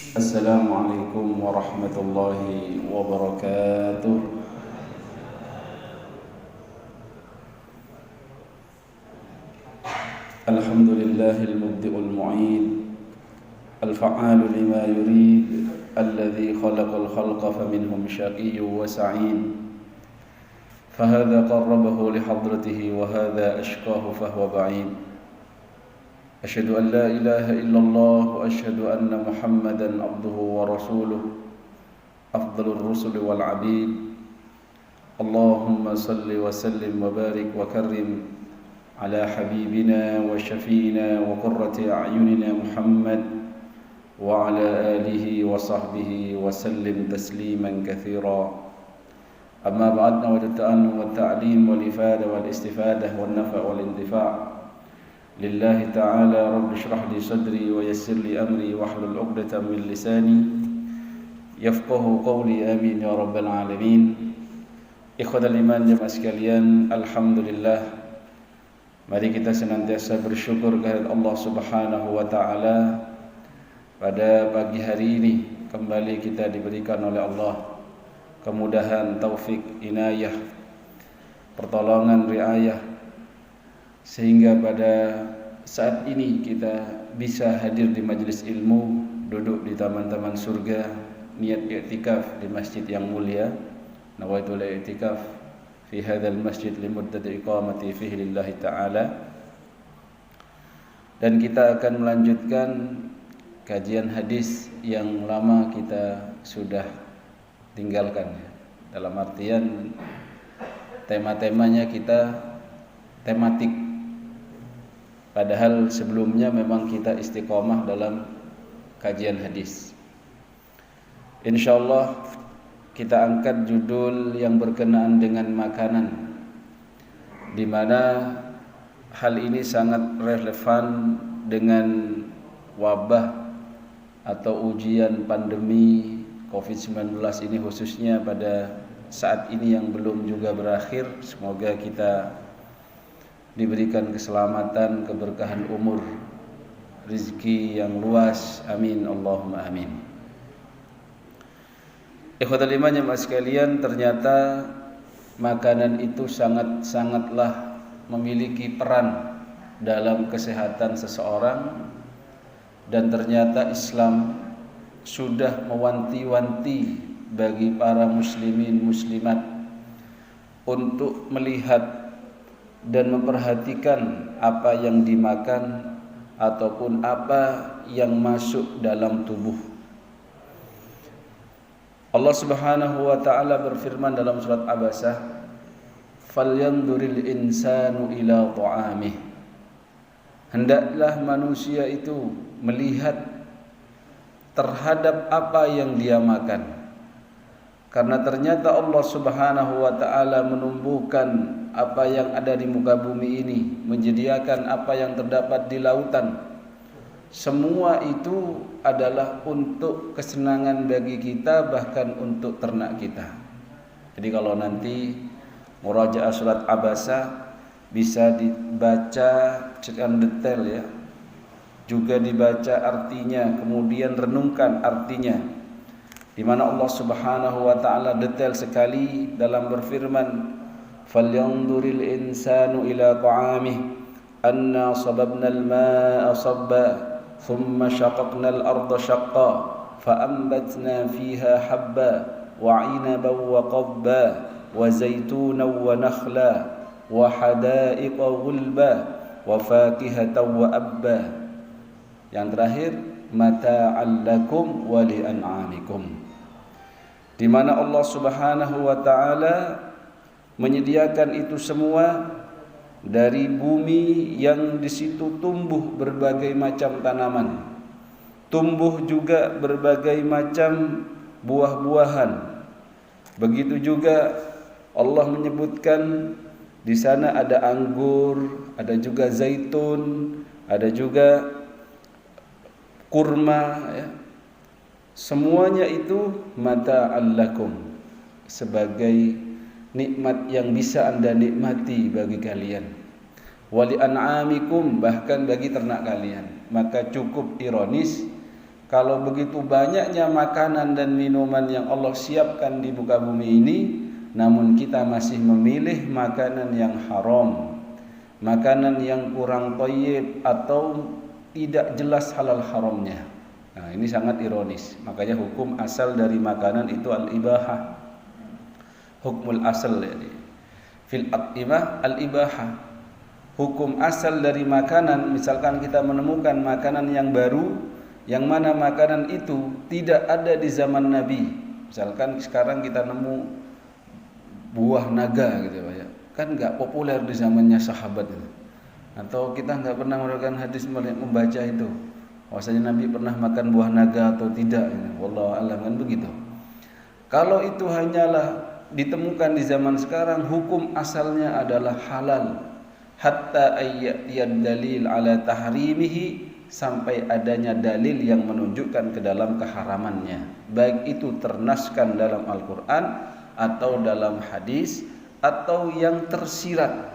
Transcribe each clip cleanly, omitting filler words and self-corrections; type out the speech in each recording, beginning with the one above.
السلام عليكم ورحمة الله وبركاته. الحمد لله المبدئ المعيد الفعال لما يريد الذي خلق الخلق فمنهم شقي وسعيد، فهذا قربه لحضرته وهذا أشقاه فهو بعيد. أشهد أن لا إله إلا الله وأشهد أن محمدا عبده ورسوله أفضل الرسل والعبيد. اللهم صل وسلم وبارك وكرم على حبيبنا وشفينا وقرة أعيننا محمد وعلى آله وصحبه وسلم تسليما كثيرا. أما بعد، نود التأنم والتعليم والإفادة والاستفادة والنفع والانتفاع لله تعالى. رب اشرح لي صدري ويسر لي أمري واحلل عقدة من لساني يفقه قولي، آمين يا رب العالمين. Ikhwatal iman jemaah sekalian, alhamdulillah, mari kita senantiasa bersyukur kehadirat Allah Subhanahu wa taala. Pada pagi hari ini kembali kita diberikan oleh Allah kemudahan, taufik, inayah, pertolongan, riayah, sehingga pada saat ini kita bisa hadir di majelis ilmu, duduk di taman-taman surga, niat i'tikaf di masjid yang mulia. Nawaitul i'tikaf fi hadzal masjid limuddati iqamati fihi lillahi ta'ala. Dan kita akan melanjutkan kajian hadis yang lama kita sudah tinggalkan, dalam artian tema-temanya kita tematik. Padahal sebelumnya memang kita istiqomah dalam kajian hadis. Insyaallah kita angkat judul yang berkenaan dengan makanan, di mana hal ini sangat relevan dengan wabah atau ujian pandemi COVID-19 ini, khususnya pada saat ini yang belum juga berakhir. Semoga kita diberikan keselamatan, keberkahan umur, rezeki yang luas, amin Allahumma amin. Ikhwatul iman jemaah sekalian, ternyata makanan itu sangatlah memiliki peran dalam kesehatan seseorang, dan ternyata Islam sudah mewanti-wanti bagi para muslimin muslimat untuk melihat dan memperhatikan apa yang dimakan ataupun apa yang masuk dalam tubuh. Allah Subhanahu wa taala berfirman dalam surat Abasah, "Falyanzuril insanu ila ta'amih." Hendaklah manusia itu melihat terhadap apa yang dia makan. Karena ternyata Allah Subhanahu wa taala menumbuhkan apa yang ada di muka bumi ini, menyediakan apa yang terdapat di lautan. Semua itu adalah untuk kesenangan bagi kita, bahkan untuk ternak kita. Jadi kalau nanti murajaah surat Abasa bisa dibaca secara detail ya, juga dibaca artinya, kemudian renungkan artinya, di mana Allah Subhanahu wa taala detail sekali dalam berfirman, "Falyanzuril insanu ila ta'amih anna sababna al-ma'a sabba ثم شققنا الأرض شقا فأنبتنا فيها حبا وعنبا وقضبا وزيتونا ونخلا وحدائق غلبا وفاكهة وأبا." Yang terakhir, mata'an lakum wa li'an'amikum, di mana Allah Subhanahu wa taala menyediakan itu semua dari bumi yang di situ tumbuh berbagai macam tanaman, tumbuh juga berbagai macam buah-buahan. Begitu juga Allah menyebutkan di sana ada anggur, ada juga zaitun, ada juga kurma ya. Semuanya itu mata'an lakum, sebagai nikmat yang bisa Anda nikmati bagi kalian. Wali an'amikum, bahkan bagi ternak kalian. Maka cukup ironis kalau begitu banyaknya makanan dan minuman yang Allah siapkan di muka bumi ini, namun kita masih memilih makanan yang haram, makanan yang kurang thayyib atau tidak jelas halal haramnya. Nah, ini sangat ironis. Makanya hukum asal dari makanan itu al-ibahah. Hukmul asal jadi fil at'imah al-ibahah. Hukum asal dari makanan, misalkan kita menemukan makanan yang baru, yang mana makanan itu tidak ada di zaman Nabi. Misalkan sekarang kita nemu buah naga gitu ya, kan nggak populer di zamannya sahabat itu. Atau kita nggak pernah mendapatkan hadis membaca itu, bahwasanya Nabi pernah makan buah naga atau tidak. Wallahu a'lam, kan begitu. Kalau itu hanyalah ditemukan di zaman sekarang, hukum asalnya adalah halal. Hatta ayyatiyad dalil ala tahrimihi, sampai adanya dalil yang menunjukkan ke dalam keharamannya, baik itu ternaskan dalam Al-Quran atau dalam hadis, atau yang tersirat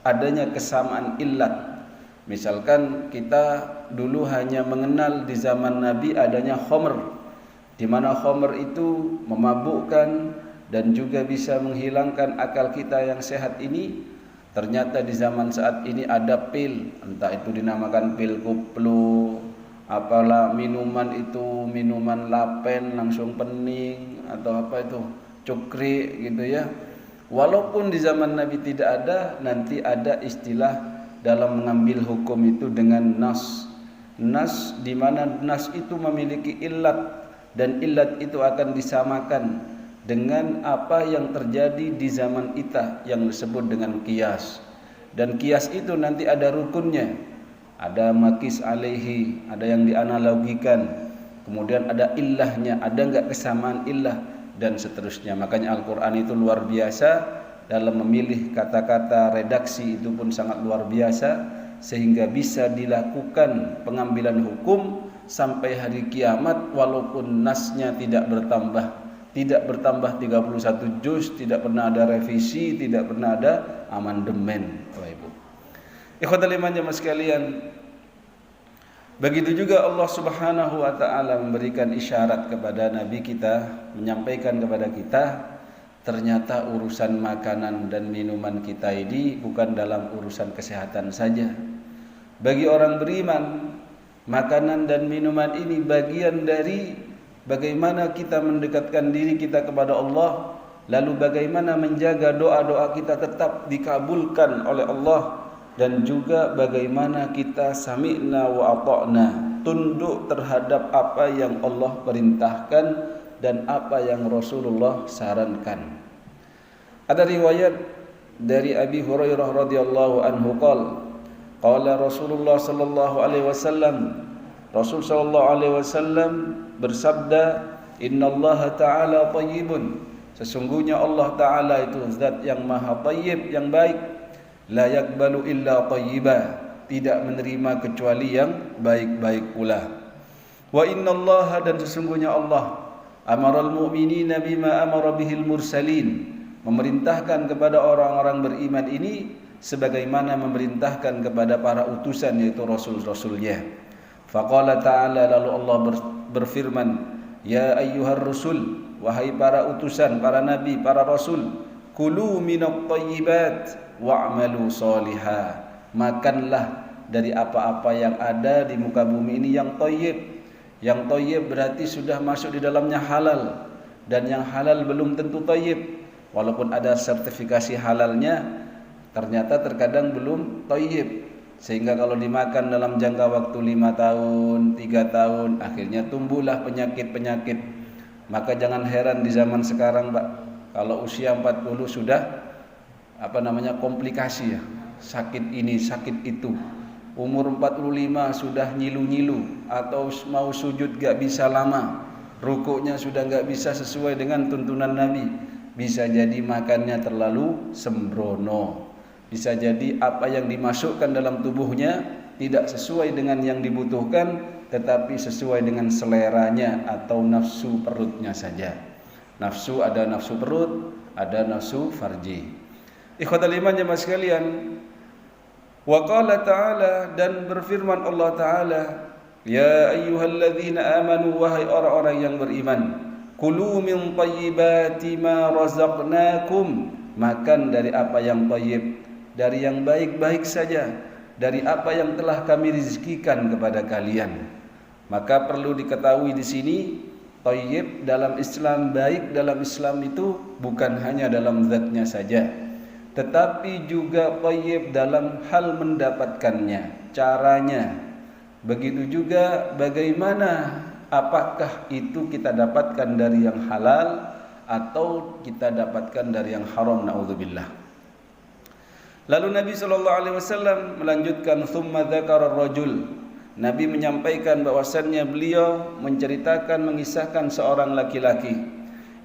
adanya kesamaan illat. Misalkan kita dulu hanya mengenal di zaman Nabi adanya khamr, di mana khamr itu memabukkan dan juga bisa menghilangkan akal kita yang sehat ini. Ternyata di zaman saat ini ada pil, entah itu dinamakan pil koplo, apalah minuman itu, minuman lapen langsung pening, atau apa itu, cukri gitu ya. Walaupun di zaman Nabi tidak ada, nanti ada istilah dalam mengambil hukum itu dengan nas. Nas, di mana nas itu memiliki illat, dan illat itu akan disamakan dengan apa yang terjadi di zaman kita yang disebut dengan qiyas. Dan qiyas itu nanti ada rukunnya, ada makis alaihi, ada yang dianalogikan, kemudian ada illahnya, ada enggak kesamaan illah, dan seterusnya. Makanya Al-Quran itu luar biasa dalam memilih kata-kata, redaksi itu pun sangat luar biasa, sehingga bisa dilakukan pengambilan hukum sampai hari kiamat walaupun nasnya tidak bertambah 31 juz, tidak pernah ada revisi, tidak pernah ada amandemen. Bapak Ibu, ikhwatul iman jemaah sekalian, begitu juga Allah Subhanahu wa taala memberikan isyarat kepada nabi kita, menyampaikan kepada kita, ternyata urusan makanan dan minuman kita ini bukan dalam urusan kesehatan saja. Bagi orang beriman, makanan dan minuman ini bagian dari bagaimana kita mendekatkan diri kita kepada Allah, lalu bagaimana menjaga doa-doa kita tetap dikabulkan oleh Allah, dan juga bagaimana kita sami'na wa ata'na, tunduk terhadap apa yang Allah perintahkan dan apa yang Rasulullah sarankan. Ada riwayat dari Abi Hurairah radhiyallahu anhu qala Rasulullah sallallahu alaihi wasallam, Rasul sallallahu alaihi wasallam bersabda, innallaha ta'ala thayyibun, sesungguhnya Allah Ta'ala itu zat yang maha thayyib, yang baik, la yakbalu illa thayyiba, tidak menerima kecuali yang baik-baik pula. Wa innallaha, dan sesungguhnya Allah, amaral mu'minina bima amara bihil mursalin, memerintahkan kepada orang-orang beriman ini sebagaimana memerintahkan kepada para utusan, yaitu rasul-rasulnya. Faqala ta'ala, lalu Allah berfirman, ya ayyuhar rusul, wahai para utusan, para nabi, para rasul, kulu minat thayyibat wa'malu salihah, makanlah dari apa-apa yang ada di muka bumi ini yang thayyib. Yang thayyib berarti sudah masuk di dalamnya halal, dan yang halal belum tentu thayyib. Walaupun ada sertifikasi halalnya, ternyata terkadang belum thayyib, sehingga kalau dimakan dalam jangka waktu 5 tahun, 3 tahun, akhirnya tumbuhlah penyakit-penyakit. Maka jangan heran di zaman sekarang, Pak, kalau usia 40 sudah komplikasi ya, sakit ini, sakit itu. Umur 45 sudah nyilu-nyilu, atau mau sujud gak bisa lama, rukuknya sudah gak bisa sesuai dengan tuntunan Nabi. Bisa jadi makannya terlalu sembrono, bisa jadi apa yang dimasukkan dalam tubuhnya tidak sesuai dengan yang dibutuhkan, tetapi sesuai dengan seleranya atau nafsu perutnya saja. Nafsu, ada nafsu perut, ada nafsu farji. Ikhwatul iman jemaah sekalian, wa qala ta'ala, dan berfirman Allah Ta'ala, Ya ayyuhalladzina amanu, wahai orang-orang yang beriman, kulu min thayyibati ma razaqnakum, makan dari apa yang thayyib, dari yang baik-baik saja, dari apa yang telah kami rizkikan kepada kalian. Maka perlu diketahui di sini, thayyib dalam Islam, baik dalam Islam itu bukan hanya dalam zatnya saja, tetapi juga thayyib dalam hal mendapatkannya, caranya. Begitu juga bagaimana, apakah itu kita dapatkan dari yang halal atau kita dapatkan dari yang haram, naudzubillah. Lalu Nabi SAW melanjutkan, thumma dzakara rajul. Nabi menyampaikan bahwasannya beliau menceritakan, mengisahkan seorang laki-laki,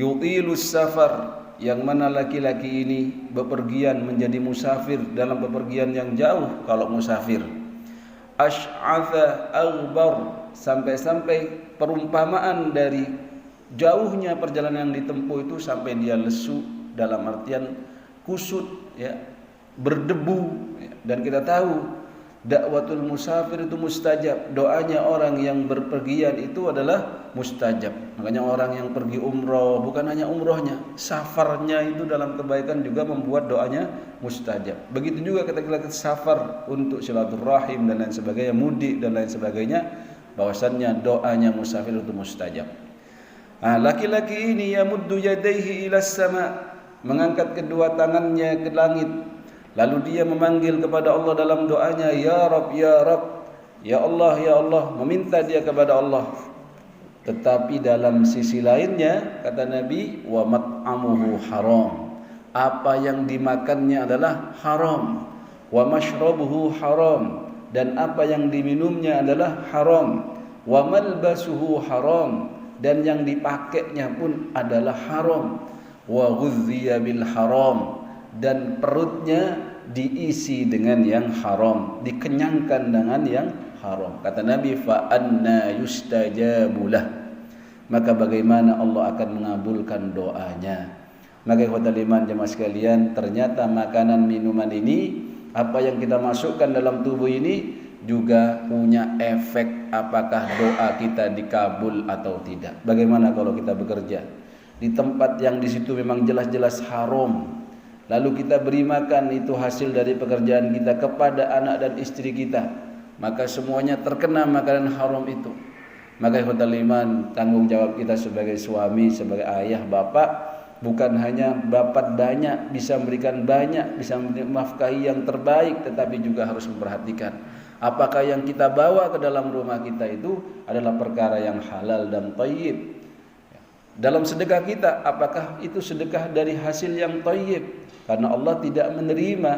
yutilus safar, yang mana laki-laki ini bepergian menjadi musafir, dalam bepergian yang jauh kalau musafir. Ash'atha aghbar, sampai-sampai perumpamaan dari jauhnya perjalanan yang ditempuh itu sampai dia lesu, dalam artian kusut, ya, berdebu, ya. Dan kita tahu dakwatul musafir itu mustajab, doanya orang yang berpergian itu adalah mustajab. Makanya orang yang pergi umroh, bukan hanya umrohnya, safarnya itu dalam kebaikan juga membuat doanya mustajab. Begitu juga ketika kita safar untuk silaturahim dan lain sebagainya, mudik dan lain sebagainya, bahwasannya doanya musafir itu mustajab. Laki-laki ini yamuddu yadayhi ilas sama, mengangkat kedua tangannya ke langit. Lalu dia memanggil kepada Allah dalam doanya, ya Rabb, ya Rabb, ya Allah, meminta dia kepada Allah. Tetapi dalam sisi lainnya, kata Nabi, wa mat'amuhu haram, apa yang dimakannya adalah haram, wa mashrabuhu haram, dan apa yang diminumnya adalah haram, wa malbasuhu haram, dan yang dipakainya pun adalah haram, wa ghuzziya bil haram, dan perutnya diisi dengan yang haram, dikenyangkan dengan yang haram. Kata Nabi, fa anna yustajabulah, maka bagaimana Allah akan mengabulkan doanya. Maka ikhwatal iman jemaah sekalian, ternyata makanan minuman ini, apa yang kita masukkan dalam tubuh ini juga punya efek apakah doa kita dikabul atau tidak. Bagaimana kalau kita bekerja di tempat yang di situ memang jelas-jelas haram, lalu kita beri makan itu hasil dari pekerjaan kita kepada anak dan istri kita, maka semuanya terkena makanan haram itu. Maka ikhwatal iman, tanggung jawab kita sebagai suami, sebagai ayah, bapak, bukan hanya dapat banyak, bisa memberikan banyak, bisa menafkahi yang terbaik, tetapi juga harus memperhatikan apakah yang kita bawa ke dalam rumah kita itu adalah perkara yang halal dan thayyib. Dalam sedekah kita, apakah itu sedekah dari hasil yang thayyib? Karena Allah tidak menerima,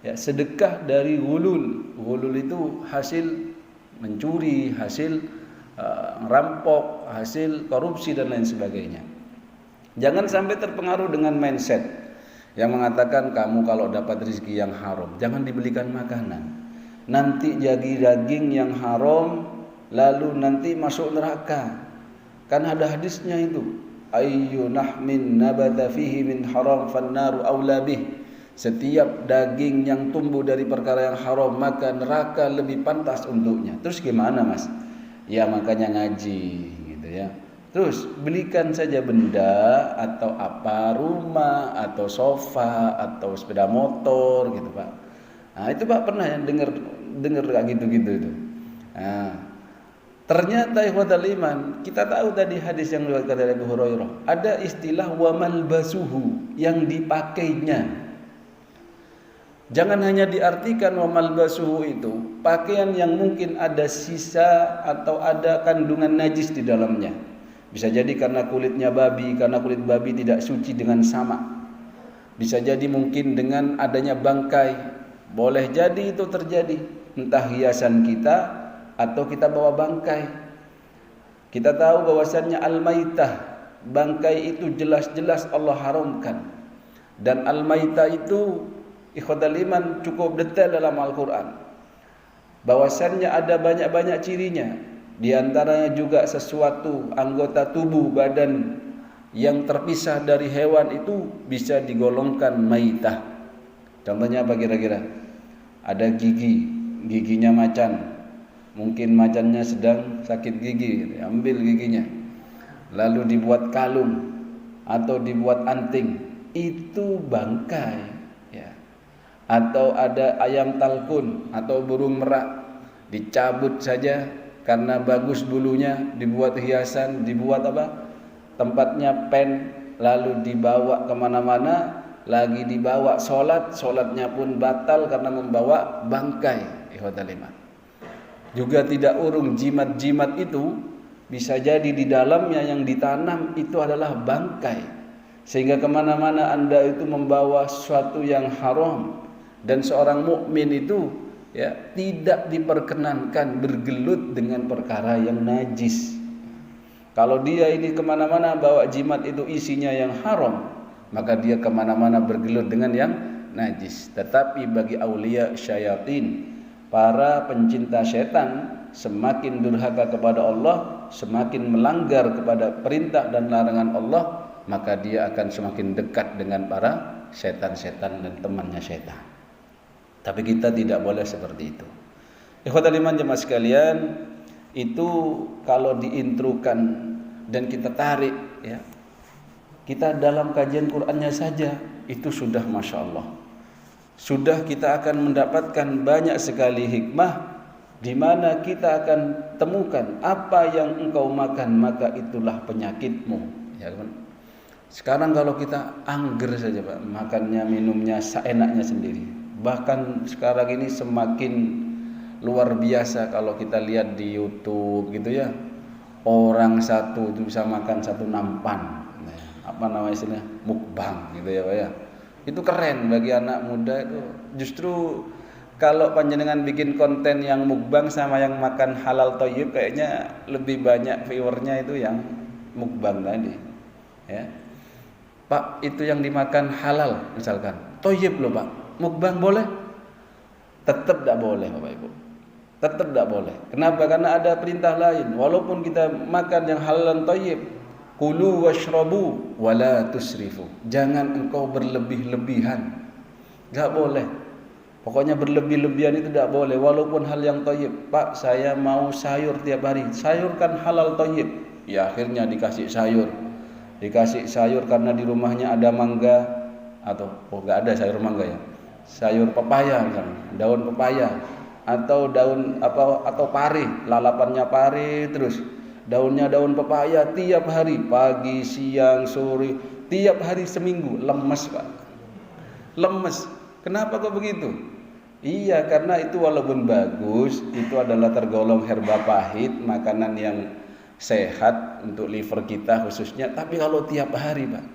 ya, sedekah dari ghulul. Ghulul itu hasil mencuri, hasil rampok, hasil korupsi dan lain sebagainya. Jangan sampai terpengaruh dengan mindset yang mengatakan kamu kalau dapat rezeki yang haram, jangan dibelikan makanan. Nanti jadi daging yang haram, lalu nanti masuk neraka. Kan ada hadisnya itu, ayyu nahmin nabata fihi min haram fannaru aula bih. Setiap daging yang tumbuh dari perkara yang haram, maka neraka lebih pantas untuknya. Terus gimana mas? Ya makanya ngaji gitu ya. Terus belikan saja benda atau apa, rumah atau sofa atau sepeda motor gitu Pak. Nah itu Pak pernah ya dengar kayak gitu-gitu itu. Nah, ternyata ikhwatal iman, kita tahu tadi hadis yang diriwayatkan dari Abu Hurairah, ada istilah wa malbasuhu, yang dipakainya. Jangan hanya diartikan wa malbasuhu itu pakaian yang mungkin ada sisa atau ada kandungan najis di dalamnya. Bisa jadi karena kulitnya babi, karena kulit babi tidak suci dengan sama. Bisa jadi mungkin dengan adanya bangkai. Boleh jadi itu terjadi, entah hiasan kita atau kita bawa bangkai. Kita tahu bahwasannya al-maitah, bangkai itu jelas-jelas Allah haramkan. Dan al-maitah itu ikhwatal iman cukup detail dalam Al-Quran, bahwasannya ada banyak-banyak cirinya. Di antaranya juga sesuatu anggota tubuh badan yang terpisah dari hewan itu bisa digolongkan maitah. Contohnya apa kira-kira? Ada giginya macan, Mungkin macannya sedang sakit gigi, gitu. Ambil giginya, lalu dibuat kalung atau dibuat anting, itu bangkai, ya. Atau ada ayam talkun atau burung merak, dicabut saja karena bagus bulunya, dibuat hiasan, dibuat apa? Tempatnya pen, lalu dibawa kemana-mana, lagi dibawa sholatnya pun batal karena membawa bangkai. Ikhwatal iman. Juga tidak urung, jimat-jimat itu bisa jadi di dalamnya yang ditanam itu adalah bangkai, sehingga kemana-mana Anda itu membawa sesuatu yang haram. Dan seorang mukmin itu, ya, tidak diperkenankan bergelut dengan perkara yang najis. Kalau dia ini kemana-mana bawa jimat itu isinya yang haram, maka dia kemana-mana bergelut dengan yang najis. Tetapi bagi aulia syayatin, para pencinta setan, semakin durhaka kepada Allah, semakin melanggar kepada perintah dan larangan Allah, maka dia akan semakin dekat dengan para setan-setan dan temannya setan. Tapi kita tidak boleh seperti itu. Ikhwatal iman jemaah sekalian, itu kalau diintrokan dan kita tarik, ya, kita dalam kajian Qur'annya saja itu sudah Masya Allah. Sudah kita akan mendapatkan banyak sekali hikmah, di mana kita akan temukan apa yang engkau makan maka itulah penyakitmu, ya kan? Sekarang kalau kita angger saja Pak, makannya minumnya seenaknya sendiri. Bahkan sekarang ini semakin luar biasa kalau kita lihat di YouTube gitu ya. Orang satu itu bisa makan satu nampan. Apa namanya istilahnya? Mukbang gitu ya Pak ya. Itu keren bagi anak muda itu. Justru kalau panjenengan bikin konten yang mukbang sama yang makan halal thayyib, kayaknya lebih banyak viewernya itu yang mukbang tadi. Ya. Pak, itu yang dimakan halal misalkan. Thayyib loh Pak. Mukbang boleh? Tetap tidak boleh Bapak Ibu. Tetap tidak boleh. Kenapa? Karena ada perintah lain. Walaupun kita makan yang halal thayyib, kulu washrabu wala tusrifu. Jangan engkau berlebih-lebihan. Enggak boleh. Pokoknya berlebih-lebihan itu tidak boleh walaupun hal yang thayyib. Pak, saya mau sayur tiap hari. Sayur kan halal thayyib. Ya akhirnya dikasih sayur. Dikasih sayur karena di rumahnya ada mangga atau enggak ada sayur mangga ya. Sayur pepaya misalnya, daun pepaya atau daun apa atau pari, lalapannya pari terus. Daunnya daun pepaya tiap hari, pagi, siang, sore, tiap hari seminggu. Lemes Pak, lemes. Kenapa kok begitu? Iya, karena itu walaupun bagus, itu adalah tergolong herba pahit, makanan yang sehat untuk liver kita khususnya. Tapi kalau tiap hari Pak,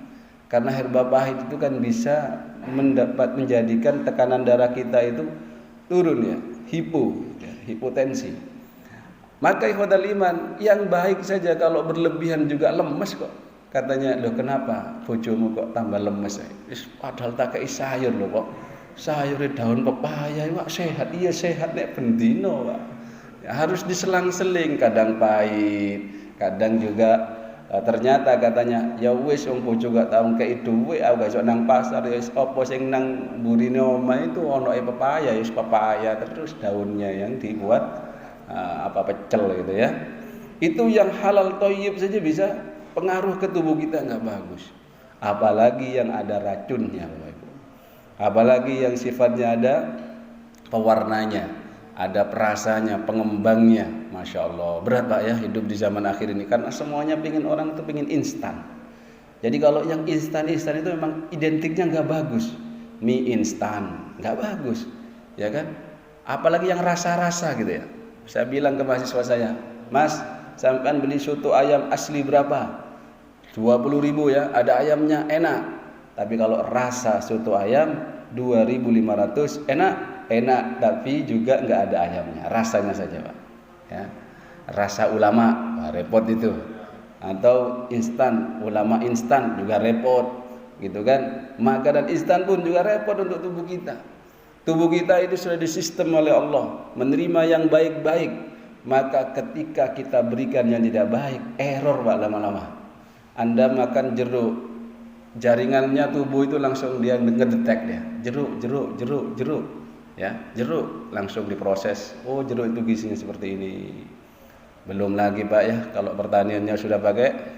karena herba pahit itu kan bisa menjadikan tekanan darah kita itu turun ya, hipotensi. Maka ikhwatal iman, yang baik saja kalau berlebihan juga lemes kok. Katanya, loh kenapa bojomu kok tambah lemes? Padahal tak kei sayur loh kok. Sayur daun pepaya Pak sehat. Iya sehat nek bendino Pak. Ya, harus diselang-seling, kadang pahit, kadang juga ternyata katanya ya wis wong bojo gak tau kei dhuwit, aku gak iso nang pasar ya apa sing nang burine omah itu ono pepaya, ya pepaya terus daunnya yang dibuat pecel gitu ya. Itu yang halal thayyib saja bisa pengaruh ke tubuh kita enggak bagus. Apalagi yang ada racunnya Bapak Ibu. Apalagi yang sifatnya ada pewarnanya, ada perasanya, pengembangnya. Masya Allah, berat Pak ya hidup di zaman akhir ini, karena semuanya orang tuh pingin instan. Jadi kalau yang instan-instan itu memang identiknya nggak bagus. Mie instan nggak bagus, ya kan? Apalagi yang rasa-rasa gitu ya. Saya bilang ke mahasiswa saya, Mas, sampean beli soto ayam asli berapa? 20.000 ya, ada ayamnya enak. Tapi kalau rasa soto ayam 2.500 enak, tapi juga nggak ada ayamnya, rasanya saja Pak. Ya, rasa ulama, wah, repot itu. Atau instan, ulama instan juga repot, gitu kan? Makanan instan pun juga repot untuk tubuh kita. Tubuh kita itu sudah disistem oleh Allah menerima yang baik-baik. Maka ketika kita berikan yang tidak baik, error Pak lama-lama. Anda makan jeruk, jaringannya tubuh itu langsung dia ngedetek dia. Jeruk. Ya, jeruk langsung diproses. Oh, jeruk itu gizinya seperti ini. Belum lagi Pak ya, kalau pertaniannya sudah pakai